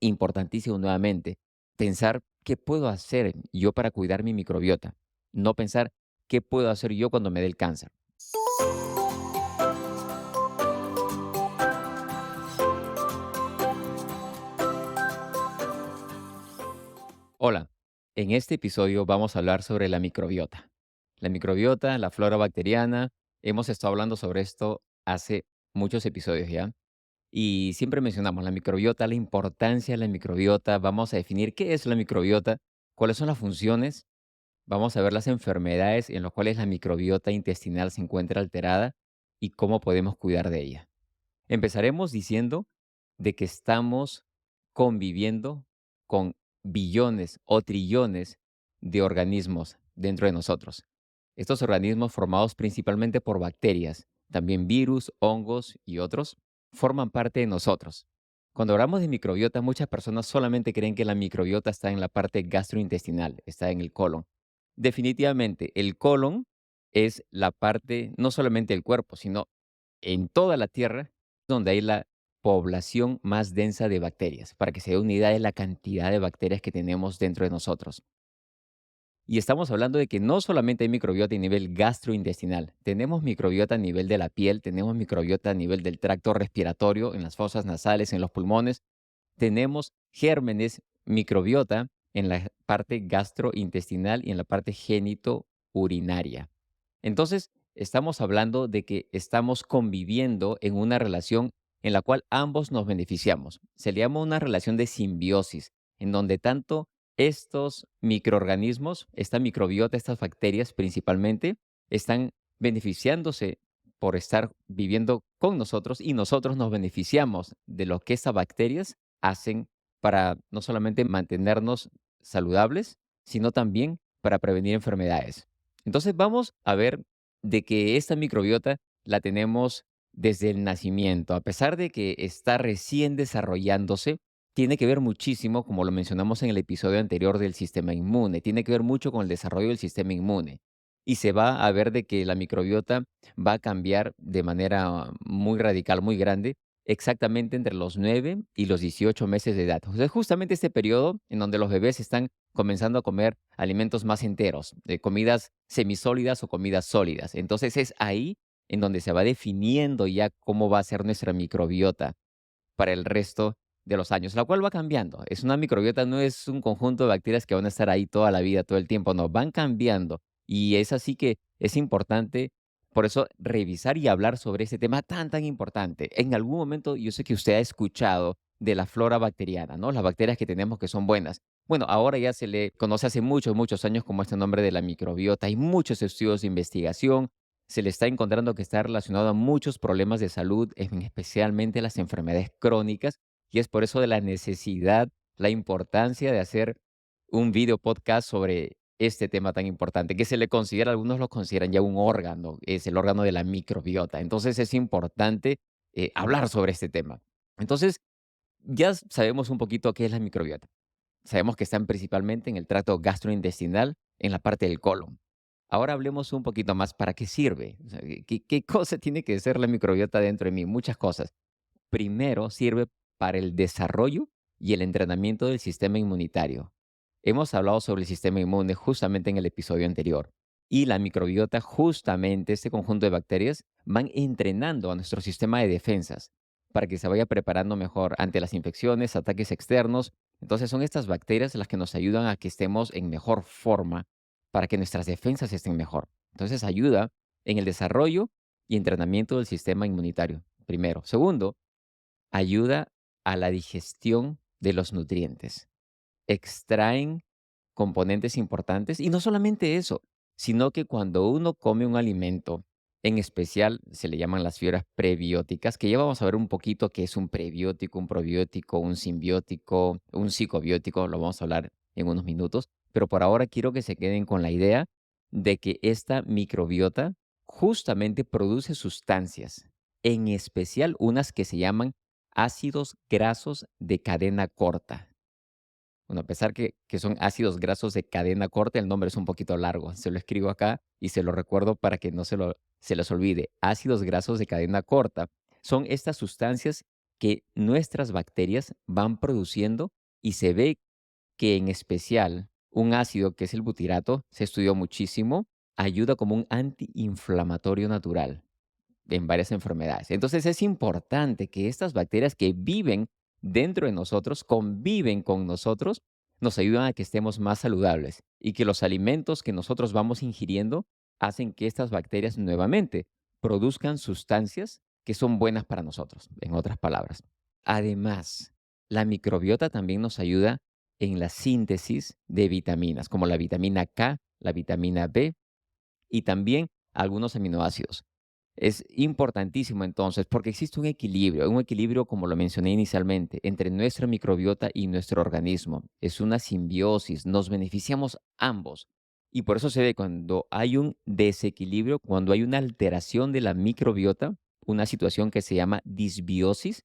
importantísimo nuevamente, pensar qué puedo hacer yo para cuidar mi microbiota, no pensar qué puedo hacer yo cuando me dé el cáncer. Hola, en este episodio vamos a hablar sobre la microbiota. La microbiota, la flora bacteriana, hemos estado hablando sobre esto hace muchos episodios ya. Y siempre mencionamos la microbiota, la importancia de la microbiota, vamos a definir qué es la microbiota, cuáles son las funciones, vamos a ver las enfermedades en las cuales la microbiota intestinal se encuentra alterada y cómo podemos cuidar de ella. Empezaremos diciendo de que estamos conviviendo con billones o trillones de organismos dentro de nosotros. Estos organismos formados principalmente por bacterias, también virus, hongos y otros, forman parte de nosotros. Cuando hablamos de microbiota, muchas personas solamente creen que la microbiota está en la parte gastrointestinal, está en el colon. Definitivamente, el colon es la parte no solamente del cuerpo, sino en toda la Tierra donde hay la población más densa de bacterias, para que se dé una idea de la cantidad de bacterias que tenemos dentro de nosotros. Y estamos hablando de que no solamente hay microbiota a nivel gastrointestinal, tenemos microbiota a nivel de la piel, tenemos microbiota a nivel del tracto respiratorio, en las fosas nasales, en los pulmones, tenemos gérmenes, microbiota en la parte gastrointestinal y en la parte genitourinaria. Entonces, estamos hablando de que estamos conviviendo en una relación en la cual ambos nos beneficiamos. Se le llama una relación de simbiosis, en donde tanto estos microorganismos, esta microbiota, estas bacterias principalmente, están beneficiándose por estar viviendo con nosotros y nosotros nos beneficiamos de lo que esas bacterias hacen para no solamente mantenernos saludables, sino también para prevenir enfermedades. Entonces vamos a ver de que esta microbiota la tenemos desde el nacimiento, a pesar de que está recién desarrollándose, tiene que ver muchísimo, como lo mencionamos en el episodio anterior del sistema inmune, tiene que ver mucho con el desarrollo del sistema inmune. Y se va a ver de que la microbiota va a cambiar de manera muy radical, muy grande, exactamente entre los 9 y los 18 meses de edad. O sea, es justamente este periodo en donde los bebés están comenzando a comer alimentos más enteros, de comidas semisólidas o comidas sólidas. Entonces es ahí en donde se va definiendo ya cómo va a ser nuestra microbiota para el resto de los años, la cual va cambiando. Es una microbiota, no es un conjunto de bacterias que van a estar ahí toda la vida, todo el tiempo, no, van cambiando. Y es así que es importante, por eso, revisar y hablar sobre este tema tan importante. En algún momento, yo sé que usted ha escuchado de la flora bacteriana, ¿no? Las bacterias que tenemos que son buenas. Bueno, ahora ya se le conoce hace muchos años como este nombre de la microbiota. Hay muchos estudios de investigación, se le está encontrando que está relacionado a muchos problemas de salud, especialmente las enfermedades crónicas, y es por eso de la necesidad, la importancia de hacer un video podcast sobre este tema tan importante, que se le considera, algunos lo consideran ya un órgano, es el órgano de la microbiota. Entonces es importante hablar sobre este tema. Entonces, ya sabemos un poquito qué es la microbiota. Sabemos que están principalmente en el tracto gastrointestinal, en la parte del colon. Ahora hablemos un poquito más para qué sirve. O sea, ¿qué cosa tiene que ser la microbiota dentro de mí? Muchas cosas. Primero, sirve para el desarrollo y el entrenamiento del sistema inmunitario. Hemos hablado sobre el sistema inmune justamente en el episodio anterior. Y la microbiota, justamente este conjunto de bacterias, van entrenando a nuestro sistema de defensas para que se vaya preparando mejor ante las infecciones, ataques externos. Entonces son estas bacterias las que nos ayudan a que estemos en mejor forma, para que nuestras defensas estén mejor. Entonces ayuda en el desarrollo y entrenamiento del sistema inmunitario, primero. Segundo, ayuda a la digestión de los nutrientes. Extraen componentes importantes y no solamente eso, sino que cuando uno come un alimento, en especial se le llaman las fibras prebióticas, que ya vamos a ver un poquito qué es un prebiótico, un probiótico, un simbiótico, un psicobiótico, lo vamos a hablar en unos minutos, pero por ahora quiero que se queden con la idea de que esta microbiota justamente produce sustancias, en especial unas que se llaman ácidos grasos de cadena corta. Bueno, a pesar que son ácidos grasos de cadena corta, el nombre es un poquito largo. Se lo escribo acá y se lo recuerdo para que no se les olvide. Ácidos grasos de cadena corta son estas sustancias que nuestras bacterias van produciendo y se ve que en especial un ácido que es el butirato, se estudió muchísimo, ayuda como un antiinflamatorio natural en varias enfermedades. Entonces es importante que estas bacterias que viven dentro de nosotros, conviven con nosotros, nos ayudan a que estemos más saludables y que los alimentos que nosotros vamos ingiriendo hacen que estas bacterias nuevamente produzcan sustancias que son buenas para nosotros, en otras palabras. Además, la microbiota también nos ayuda en la síntesis de vitaminas, como la vitamina K, la vitamina B y también algunos aminoácidos. Es importantísimo entonces porque existe un equilibrio como lo mencioné inicialmente, entre nuestra microbiota y nuestro organismo. Es una simbiosis, nos beneficiamos ambos. Y por eso se ve cuando hay un desequilibrio, cuando hay una alteración de la microbiota, una situación que se llama disbiosis,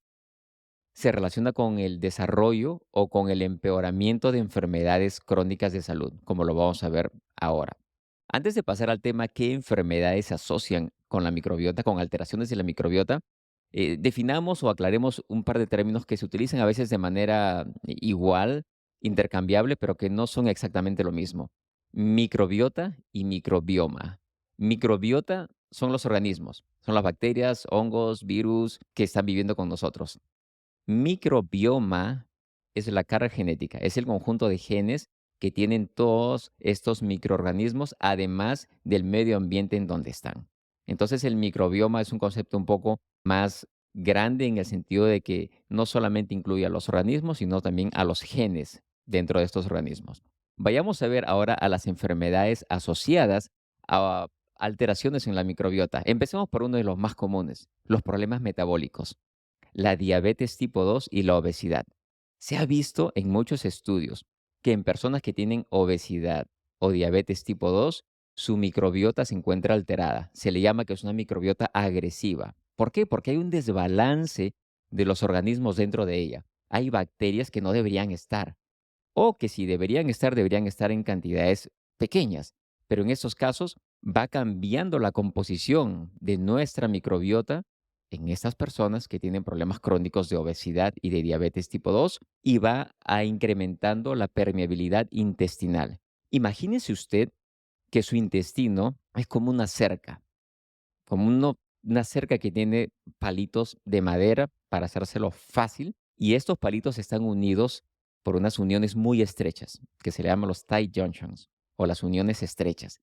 se relaciona con el desarrollo o con el empeoramiento de enfermedades crónicas de salud, como lo vamos a ver ahora. Antes de pasar al tema, ¿qué enfermedades se asocian con la microbiota, con alteraciones de la microbiota? Definamos o aclaremos un par de términos que se utilizan a veces de manera igual, intercambiable, pero que no son exactamente lo mismo. Microbiota y microbioma. Microbiota son los organismos, son las bacterias, hongos, virus que están viviendo con nosotros. Microbioma es la carga genética, es el conjunto de genes que tienen todos estos microorganismos, además del medio ambiente en donde están. Entonces, el microbioma es un concepto un poco más grande en el sentido de que no solamente incluye a los organismos, sino también a los genes dentro de estos organismos. Vayamos a ver ahora a las enfermedades asociadas a alteraciones en la microbiota. Empecemos por uno de los más comunes, los problemas metabólicos, la diabetes tipo 2 y la obesidad. Se ha visto en muchos estudios que en personas que tienen obesidad o diabetes tipo 2, su microbiota se encuentra alterada. Se le llama que es una microbiota agresiva. ¿Por qué? Porque hay un desbalance de los organismos dentro de ella. Hay bacterias que no deberían estar o que si deberían estar en cantidades pequeñas. Pero en estos casos va cambiando la composición de nuestra microbiota en estas personas que tienen problemas crónicos de obesidad y de diabetes tipo 2 y va a incrementando la permeabilidad intestinal. Imagínese usted que su intestino es como una cerca, como una cerca que tiene palitos de madera para hacérselo fácil, y estos palitos están unidos por unas uniones muy estrechas, que se le llaman los tight junctions o las uniones estrechas,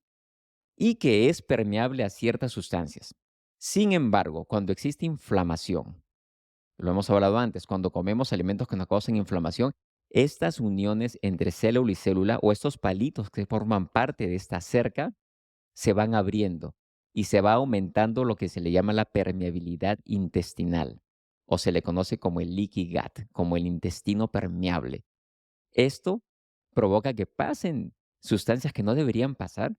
y que es permeable a ciertas sustancias. Sin embargo, cuando existe inflamación, lo hemos hablado antes, cuando comemos alimentos que nos causan inflamación, estas uniones entre célula y célula o estos palitos que forman parte de esta cerca se van abriendo y se va aumentando lo que se le llama la permeabilidad intestinal o se le conoce como el leaky gut, como el intestino permeable. Esto provoca que pasen sustancias que no deberían pasar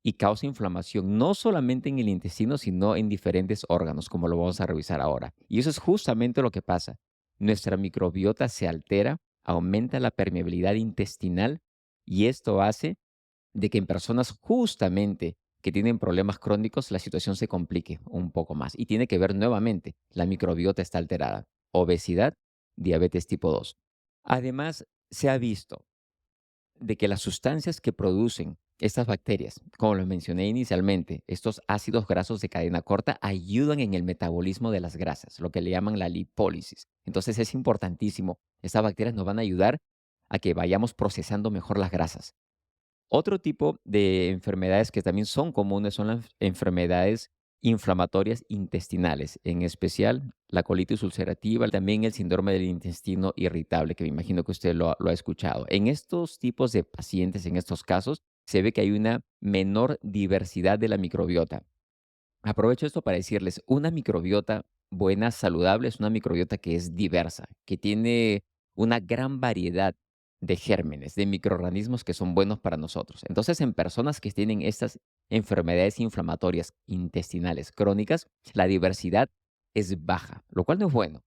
y causa inflamación, no solamente en el intestino, sino en diferentes órganos, como lo vamos a revisar ahora. Y eso es justamente lo que pasa. Nuestra microbiota se altera, aumenta la permeabilidad intestinal y esto hace de que en personas justamente que tienen problemas crónicos la situación se complique un poco más y tiene que ver nuevamente, la microbiota está alterada, obesidad, diabetes tipo 2. Además, se ha visto de que las sustancias que producen estas bacterias, como lo mencioné inicialmente, estos ácidos grasos de cadena corta ayudan en el metabolismo de las grasas, lo que le llaman la lipólisis. Entonces es importantísimo. Estas bacterias nos van a ayudar a que vayamos procesando mejor las grasas. Otro tipo de enfermedades que también son comunes son las enfermedades inflamatorias intestinales, en especial la colitis ulcerativa, también el síndrome del intestino irritable, que me imagino que usted lo ha escuchado. En estos tipos de pacientes, en estos casos, se ve que hay una menor diversidad de la microbiota. Aprovecho esto para decirles, una microbiota buena, saludable, es una microbiota que es diversa, que tiene una gran variedad de gérmenes, de microorganismos que son buenos para nosotros. Entonces, en personas que tienen estas enfermedades inflamatorias intestinales crónicas, la diversidad es baja, lo cual no es bueno.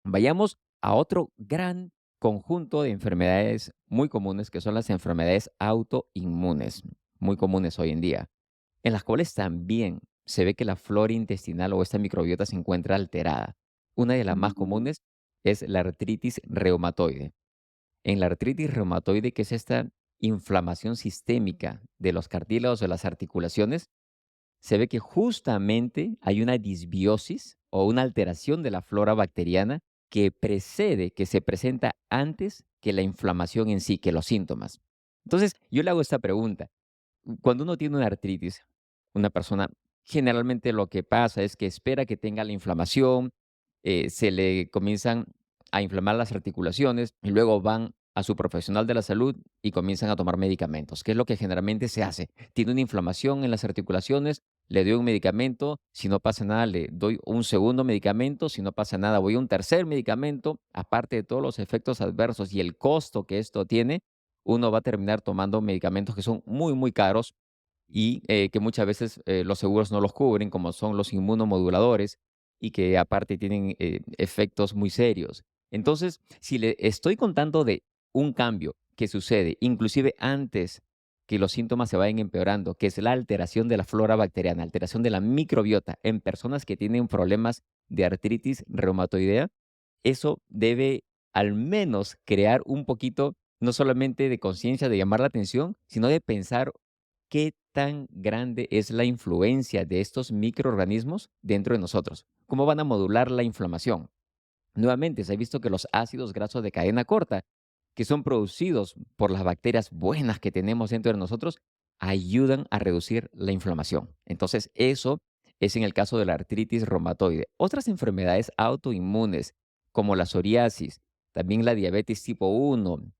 Vayamos a otro gran conjunto de enfermedades muy comunes, que son las enfermedades autoinmunes, muy comunes hoy en día, en las cuales también se ve que la flora intestinal o esta microbiota se encuentra alterada. Una de las más comunes es la artritis reumatoide. En la artritis reumatoide, que es esta inflamación sistémica de los cartílagos de las articulaciones, se ve que justamente hay una disbiosis o una alteración de la flora bacteriana que precede, que se presenta antes que la inflamación en sí, que los síntomas. Entonces, yo le hago esta pregunta. Cuando uno tiene una artritis, una persona generalmente lo que pasa es que espera que tenga la inflamación, se le comienzan a inflamar las articulaciones y luego van a su profesional de la salud y comienzan a tomar medicamentos, que es lo que generalmente se hace. Tiene una inflamación en las articulaciones, le doy un medicamento, si no pasa nada, le doy un segundo medicamento, si no pasa nada, voy a un tercer medicamento, aparte de todos los efectos adversos y el costo que esto tiene, uno va a terminar tomando medicamentos que son muy, muy caros y que muchas veces los seguros no los cubren, como son los inmunomoduladores y que aparte tienen efectos muy serios. Entonces, si le estoy contando de un cambio que sucede, inclusive antes que los síntomas se vayan empeorando, que es la alteración de la flora bacteriana, alteración de la microbiota en personas que tienen problemas de artritis reumatoidea, eso debe al menos crear un poquito, no solamente de conciencia de llamar la atención, sino de pensar qué tan grande es la influencia de estos microorganismos dentro de nosotros. ¿Cómo van a modular la inflamación? Nuevamente, se ha visto que los ácidos grasos de cadena corta, que son producidos por las bacterias buenas que tenemos dentro de nosotros, ayudan a reducir la inflamación. Entonces, eso es en el caso de la artritis reumatoide. Otras enfermedades autoinmunes, como la psoriasis, también la diabetes tipo 1,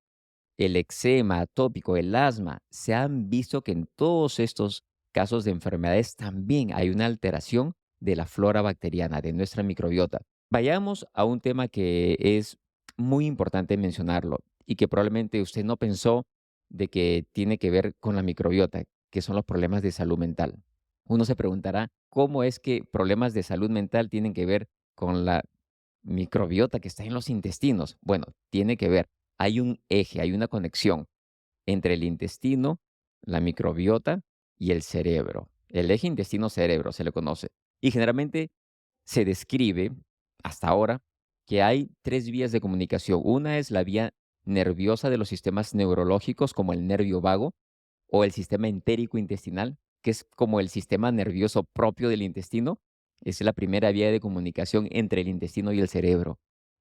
el eczema atópico, el asma, se han visto que en todos estos casos de enfermedades también hay una alteración de la flora bacteriana, de nuestra microbiota. Vayamos a un tema que es muy importante mencionarlo y que probablemente usted no pensó de que tiene que ver con la microbiota, que son los problemas de salud mental. Uno se preguntará, ¿cómo es que problemas de salud mental tienen que ver con la microbiota que está en los intestinos? Bueno, tiene que ver. Hay un eje, hay una conexión entre el intestino, la microbiota y el cerebro. El eje intestino-cerebro se le conoce. Y generalmente se describe, hasta ahora, que hay tres vías de comunicación. Una es la vía nerviosa de los sistemas neurológicos, como el nervio vago, o el sistema entérico intestinal, que es como el sistema nervioso propio del intestino. Es la primera vía de comunicación entre el intestino y el cerebro.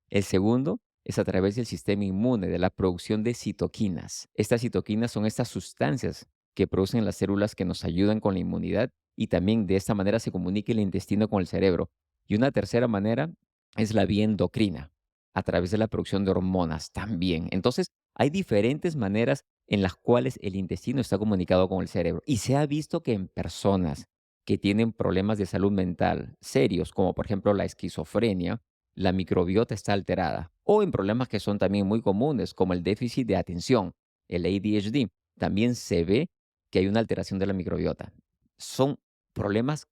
El segundo es a través del sistema inmune, de la producción de citoquinas. Estas citoquinas son estas sustancias que producen las células que nos ayudan con la inmunidad y también de esta manera se comunica el intestino con el cerebro. Y una tercera manera es la vía endocrina, a través de la producción de hormonas también. Entonces, hay diferentes maneras en las cuales el intestino está comunicado con el cerebro. Y se ha visto que en personas que tienen problemas de salud mental serios, como por ejemplo la esquizofrenia, la microbiota está alterada. O en problemas que son también muy comunes, como el déficit de atención, el ADHD, también se ve que hay una alteración de la microbiota. Son problemas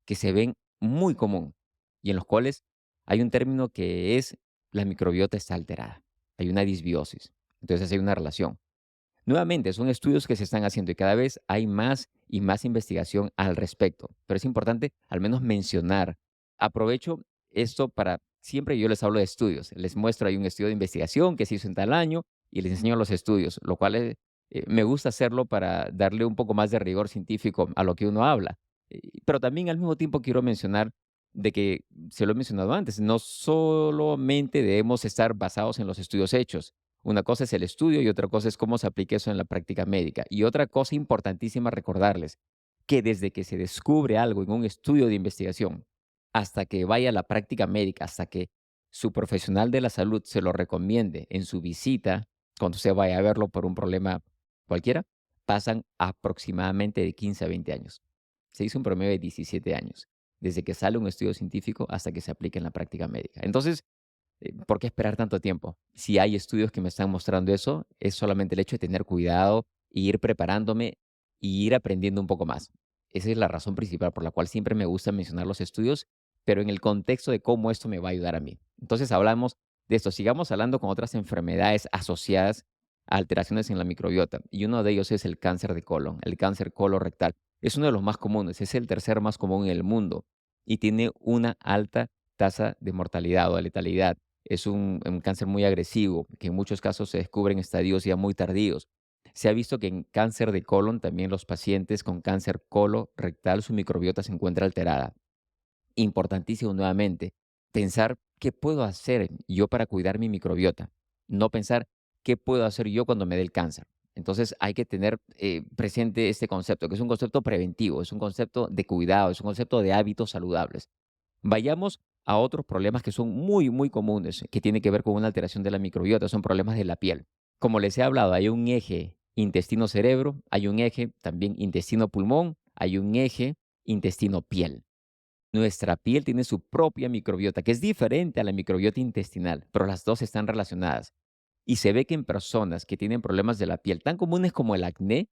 que se ven muy común y en los cuales hay un término que es la microbiota está alterada. Hay una disbiosis. Entonces hay una relación. Nuevamente, son estudios que se están haciendo y cada vez hay más y más investigación al respecto. Pero es importante al menos mencionar. Aprovecho esto para, siempre yo les hablo de estudios. Les muestro, hay un estudio de investigación que se hizo en tal año y les enseño los estudios, lo cual me gusta hacerlo para darle un poco más de rigor científico a lo que uno habla. Pero también al mismo tiempo quiero mencionar de que, se lo he mencionado antes, no solamente debemos estar basados en los estudios hechos. Una cosa es el estudio y otra cosa es cómo se aplica eso en la práctica médica. Y otra cosa importantísima recordarles, que desde que se descubre algo en un estudio de investigación hasta que vaya a la práctica médica, hasta que su profesional de la salud se lo recomiende en su visita, cuando usted vaya a verlo por un problema cualquiera, pasan aproximadamente de 15 a 20 años. Se hizo un promedio de 17 años, desde que sale un estudio científico hasta que se aplica en la práctica médica. Entonces, ¿por qué esperar tanto tiempo? Si hay estudios que me están mostrando eso, es solamente el hecho de tener cuidado y ir preparándome y ir aprendiendo un poco más. Esa es la razón principal por la cual siempre me gusta mencionar los estudios, pero en el contexto de cómo esto me va a ayudar a mí. Entonces hablamos de esto. Sigamos hablando con otras enfermedades asociadas a alteraciones en la microbiota. Y uno de ellos es el cáncer de colon, el cáncer colorectal. Es uno de los más comunes, es el tercer más común en el mundo y tiene una alta tasa de mortalidad o de letalidad. Es un cáncer muy agresivo, que en muchos casos se descubre en estadios ya muy tardíos. Se ha visto que en cáncer de colon, también los pacientes con cáncer colorectal, su microbiota se encuentra alterada. Importantísimo nuevamente, pensar qué puedo hacer yo para cuidar mi microbiota, no pensar qué puedo hacer yo cuando me dé el cáncer. Entonces hay que tener presente este concepto, que es un concepto preventivo, es un concepto de cuidado, es un concepto de hábitos saludables. Vayamos a otros problemas que son muy, muy comunes, que tienen que ver con una alteración de la microbiota, son problemas de la piel. Como les he hablado, hay un eje intestino-cerebro, hay un eje también intestino-pulmón, hay un eje intestino-piel. Nuestra piel tiene su propia microbiota, que es diferente a la microbiota intestinal, pero las dos están relacionadas. Y se ve que en personas que tienen problemas de la piel tan comunes como el acné,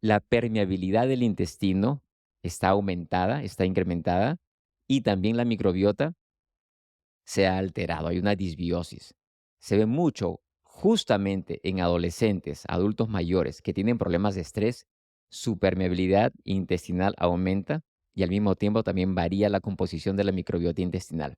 la permeabilidad del intestino está aumentada, está incrementada, y también la microbiota se ha alterado, hay una disbiosis. Se ve mucho justamente en adolescentes, adultos mayores que tienen problemas de estrés, su permeabilidad intestinal aumenta y al mismo tiempo también varía la composición de la microbiota intestinal.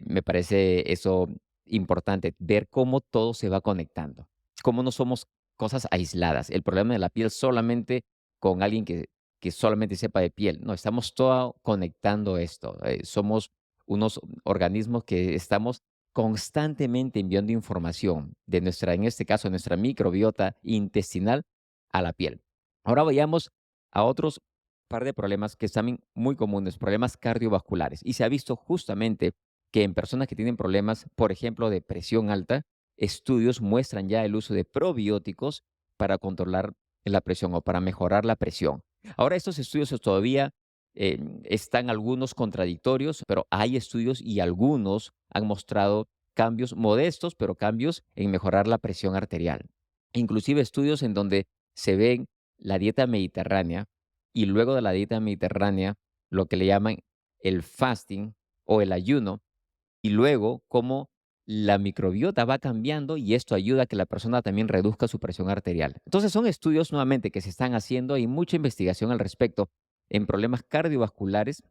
Me parece eso importante, ver cómo todo se va conectando, cómo no somos cosas aisladas. El problema de la piel solamente con alguien que solamente sepa de piel. No, estamos todo conectando esto. Somos unos organismos que estamos constantemente enviando información de nuestra, en este caso, nuestra microbiota intestinal a la piel. Ahora vayamos a otros par de problemas que están muy comunes, problemas cardiovasculares. Y se ha visto justamente que en personas que tienen problemas, por ejemplo, de presión alta, estudios muestran ya el uso de probióticos para controlar la presión o para mejorar la presión. Ahora, estos estudios todavía están algunos contradictorios, pero hay estudios y algunos han mostrado cambios modestos, pero cambios en mejorar la presión arterial. Inclusive estudios en donde se ven la dieta mediterránea y luego de la dieta mediterránea, lo que le llaman el fasting o el ayuno, y luego cómo la microbiota va cambiando y esto ayuda a que la persona también reduzca su presión arterial. Entonces son estudios nuevamente que se están haciendo y mucha investigación al respecto en problemas cardiovasculares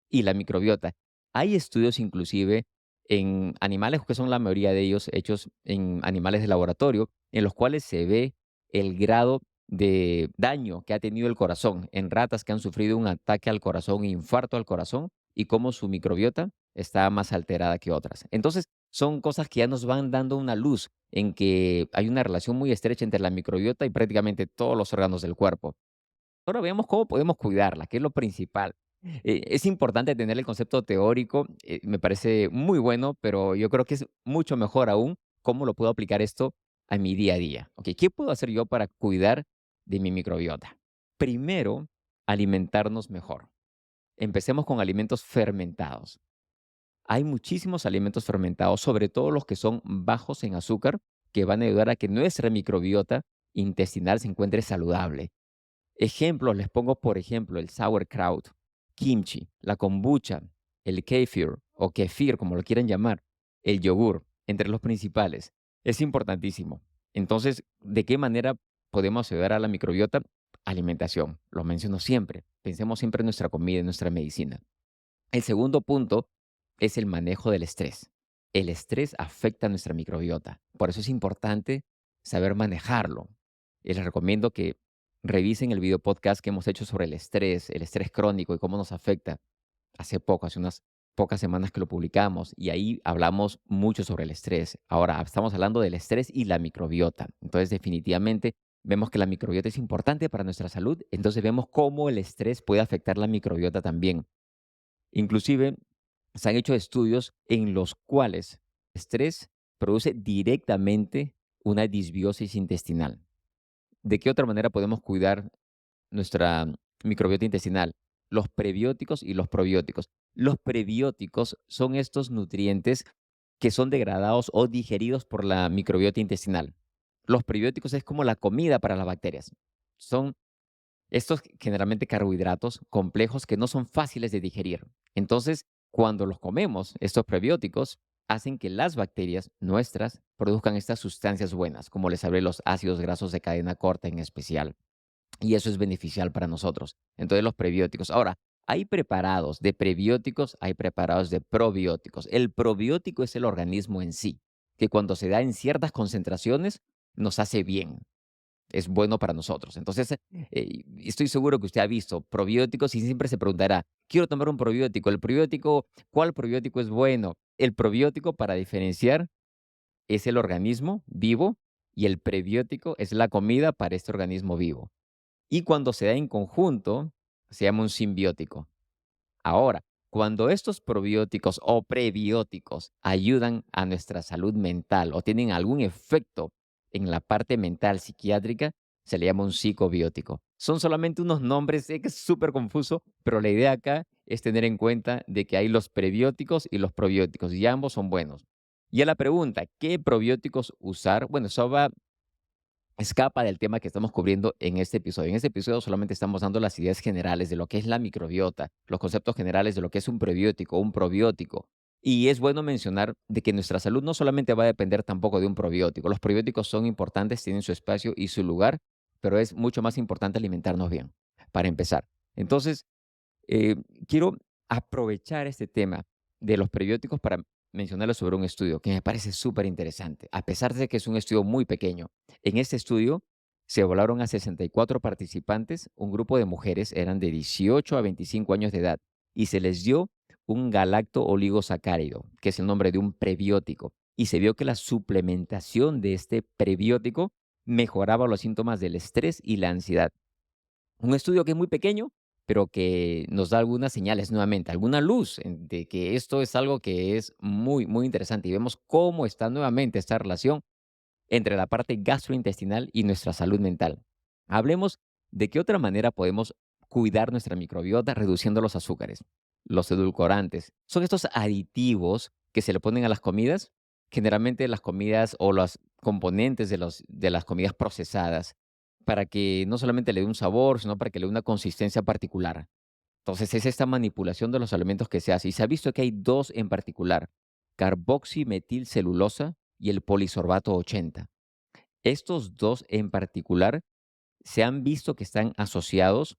y la microbiota. Hay estudios inclusive en animales, que son la mayoría de ellos hechos en animales de laboratorio, en los cuales se ve el grado de daño que ha tenido el corazón en ratas que han sufrido un ataque al corazón, infarto al corazón, y cómo su microbiota está más alterada que otras. Entonces, son cosas que ya nos van dando una luz en que hay una relación muy estrecha entre la microbiota y prácticamente todos los órganos del cuerpo. Ahora veamos cómo podemos cuidarla, que es lo principal. Es importante tener el concepto teórico, me parece muy bueno, pero yo creo que es mucho mejor aún cómo lo puedo aplicar esto a mi día a día. Ok, ¿qué puedo hacer yo para cuidar de mi microbiota? Primero, alimentarnos mejor. Empecemos con alimentos fermentados. Hay muchísimos alimentos fermentados, sobre todo los que son bajos en azúcar, que van a ayudar a que nuestra microbiota intestinal se encuentre saludable. Ejemplos, les pongo por ejemplo el sauerkraut, kimchi, la kombucha, el kefir o kefir, como lo quieran llamar, el yogur, entre los principales. Es importantísimo. Entonces, ¿de qué manera podemos ayudar a la microbiota? Alimentación, lo menciono siempre. Pensemos siempre en nuestra comida, en nuestra medicina. El segundo punto es el manejo del estrés. El estrés afecta a nuestra microbiota. Por eso es importante saber manejarlo. Y les recomiendo que revisen el video podcast que hemos hecho sobre el estrés crónico y cómo nos afecta. Hace poco, hace unas pocas semanas que lo publicamos y ahí hablamos mucho sobre el estrés. Ahora estamos hablando del estrés y la microbiota. Entonces, definitivamente vemos que la microbiota es importante para nuestra salud. Entonces, vemos cómo el estrés puede afectar la microbiota también. Inclusive, se han hecho estudios en los cuales el estrés produce directamente una disbiosis intestinal. ¿De qué otra manera podemos cuidar nuestra microbiota intestinal? Los prebióticos y los probióticos. Los prebióticos son estos nutrientes que son degradados o digeridos por la microbiota intestinal. Los prebióticos es como la comida para las bacterias. Son estos generalmente carbohidratos complejos que no son fáciles de digerir. Entonces, cuando los comemos, estos prebióticos hacen que las bacterias nuestras produzcan estas sustancias buenas, como les hablé, los ácidos grasos de cadena corta en especial. Y eso es beneficial para nosotros. Entonces, los prebióticos. Ahora, Hay preparados de prebióticos, hay preparados de probióticos. El probiótico es el organismo en sí, que cuando se da en ciertas concentraciones nos hace bien, es bueno para nosotros. Entonces, estoy seguro que usted ha visto probióticos y siempre se preguntará, quiero tomar un probiótico. El probiótico, ¿cuál probiótico es bueno? El probiótico, para diferenciar, es el organismo vivo y el prebiótico es la comida para este organismo vivo. Y cuando se da en conjunto, se llama un simbiótico. Ahora, cuando estos probióticos o prebióticos ayudan a nuestra salud mental o tienen algún efecto en la parte mental psiquiátrica, se le llama un psicobiótico. Son solamente unos nombres, sé que es súper confuso, pero la idea acá es tener en cuenta de que hay los prebióticos y los probióticos y ambos son buenos. Y a la pregunta, ¿qué probióticos usar? Bueno, eso va escapa del tema que estamos cubriendo en este episodio. En este episodio solamente estamos dando las ideas generales de lo que es la microbiota, los conceptos generales de lo que es un prebiótico, un probiótico. Y es bueno mencionar de que nuestra salud no solamente va a depender tampoco de un probiótico. Los probióticos son importantes, tienen su espacio y su lugar, pero es mucho más importante alimentarnos bien, para empezar. Entonces, eh, quiero aprovechar este tema de los prebióticos para mencionarles sobre un estudio que me parece súper interesante, a pesar de que es un estudio muy pequeño. En este estudio se evaluaron a 64 participantes, un grupo de mujeres, eran de 18 a 25 años de edad, y se les dio un galacto oligosacárido, que es el nombre de un prebiótico, y se vio que la suplementación de este prebiótico mejoraba los síntomas del estrés y la ansiedad. Un estudio que es muy pequeño, pero que nos da algunas señales nuevamente, alguna luz de que esto es algo que es muy, muy interesante y vemos cómo está nuevamente esta relación entre la parte gastrointestinal y nuestra salud mental. Hablemos de qué otra manera podemos cuidar nuestra microbiota reduciendo los azúcares, los edulcorantes. Son estos aditivos que se le ponen a las comidas, generalmente las comidas o los componentes de las comidas procesadas, para que no solamente le dé un sabor, sino para que le dé una consistencia particular. Entonces es esta manipulación de los alimentos que se hace. Y se ha visto que hay dos en particular, carboximetilcelulosa y el polisorbato 80. Estos dos en particular se han visto que están asociados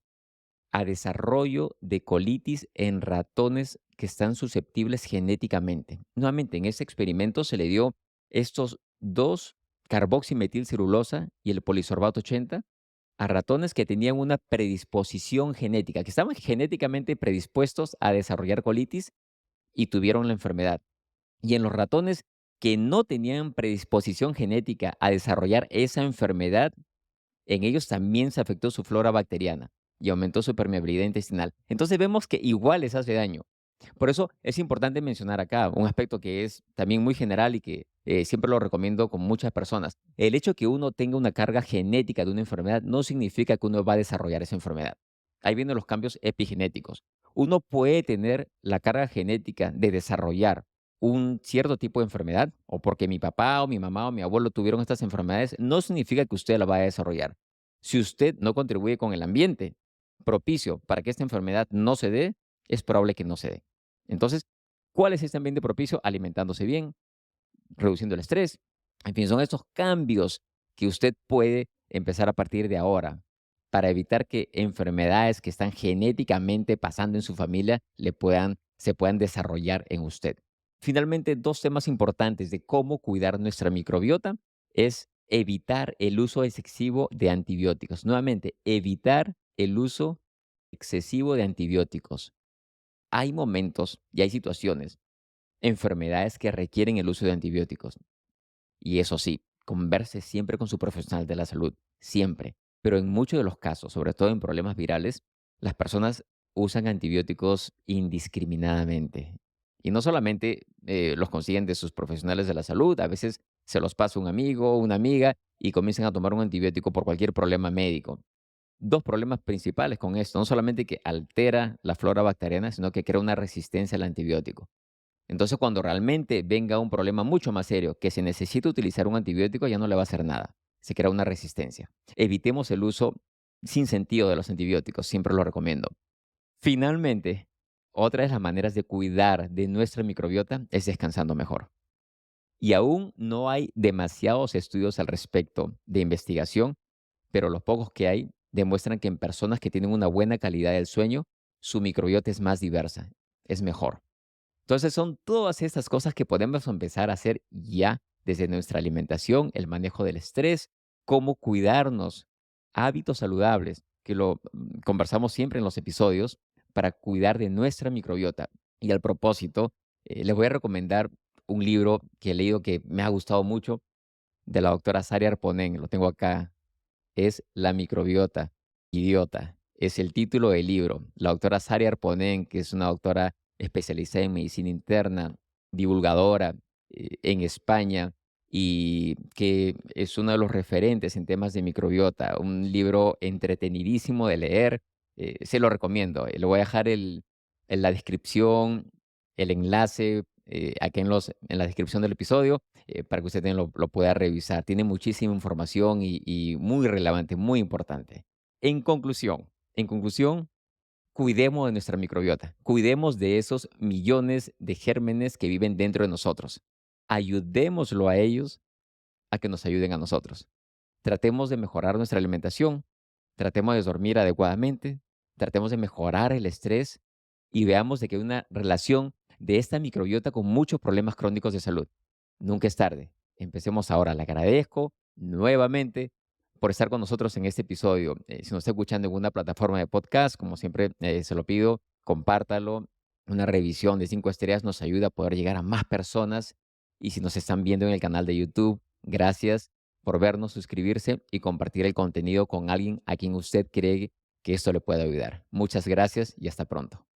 a desarrollo de colitis en ratones que están susceptibles genéticamente. Nuevamente, en este experimento se le dio estos dos, carboximetilcelulosa y el polisorbato 80, a ratones que tenían una predisposición genética, que estaban genéticamente predispuestos a desarrollar colitis y tuvieron la enfermedad. Y en los ratones que no tenían predisposición genética a desarrollar esa enfermedad, en ellos también se afectó su flora bacteriana y aumentó su permeabilidad intestinal. Entonces vemos que igual les hace daño. Por eso es importante mencionar acá un aspecto que es también muy general y que siempre lo recomiendo con muchas personas. El hecho que uno tenga una carga genética de una enfermedad no significa que uno va a desarrollar esa enfermedad. Ahí vienen los cambios epigenéticos. Uno puede tener la carga genética de desarrollar un cierto tipo de enfermedad, o porque mi papá o mi mamá o mi abuelo tuvieron estas enfermedades, no significa que usted la vaya a desarrollar. Si usted no contribuye con el ambiente propicio para que esta enfermedad no se dé, es probable que no se dé. Entonces, ¿cuál es este ambiente propicio? Alimentándose bien, reduciendo el estrés. En fin, son estos cambios que usted puede empezar a partir de ahora para evitar que enfermedades que están genéticamente pasando en su familia se puedan desarrollar en usted. Finalmente, dos temas importantes de cómo cuidar nuestra microbiota es evitar el uso excesivo de antibióticos. Nuevamente, evitar el uso excesivo de antibióticos. Hay momentos y hay situaciones, enfermedades que requieren el uso de antibióticos. Y eso sí, converse siempre con su profesional de la salud, siempre. Pero en muchos de los casos, sobre todo en problemas virales, las personas usan antibióticos indiscriminadamente. Y no solamente los consiguen de sus profesionales de la salud, a veces se los pasa un amigo, una amiga y comienzan a tomar un antibiótico por cualquier problema médico. Dos problemas principales con esto, no solamente que altera la flora bacteriana, sino que crea una resistencia al antibiótico. Entonces, cuando realmente venga un problema mucho más serio, que se necesite utilizar un antibiótico, ya no le va a hacer nada. Se crea una resistencia. Evitemos el uso sin sentido de los antibióticos, siempre lo recomiendo. Finalmente, otra de las maneras de cuidar de nuestra microbiota es descansando mejor. Y aún no hay demasiados estudios al respecto de investigación, pero los pocos que hay demuestran que en personas que tienen una buena calidad del sueño, su microbiota es más diversa, es mejor. Entonces son todas estas cosas que podemos empezar a hacer ya desde nuestra alimentación, el manejo del estrés, cómo cuidarnos, hábitos saludables, que lo conversamos siempre en los episodios, para cuidar de nuestra microbiota. Y al propósito, les voy a recomendar un libro que he leído que me ha gustado mucho, de la doctora Sari Arponen, lo tengo acá, es La microbiota, idiota. Es el título del libro. La doctora Sari Arponen, que es una doctora especializada en medicina interna, divulgadora en España y que es uno de los referentes en temas de microbiota. Un libro entretenidísimo de leer. Se lo recomiendo. Le voy a dejar en la descripción el enlace aquí en la descripción del episodio para que usted también lo pueda revisar. Tiene muchísima información y muy relevante, muy importante. En conclusión, cuidemos de nuestra microbiota, cuidemos de esos millones de gérmenes que viven dentro de nosotros. Ayudémoslo a ellos a que nos ayuden a nosotros. Tratemos de mejorar nuestra alimentación, tratemos de dormir adecuadamente, tratemos de mejorar el estrés y veamos de que hay una relación de esta microbiota con muchos problemas crónicos de salud. Nunca es tarde. Empecemos ahora. Le agradezco nuevamente por estar con nosotros en este episodio. Si nos está escuchando en una plataforma de podcast, como siempre se lo pido, compártalo. Una revisión de 5 estrellas nos ayuda a poder llegar a más personas. Y si nos están viendo en el canal de YouTube, gracias por vernos, suscribirse y compartir el contenido con alguien a quien usted cree que esto le puede ayudar. Muchas gracias y hasta pronto.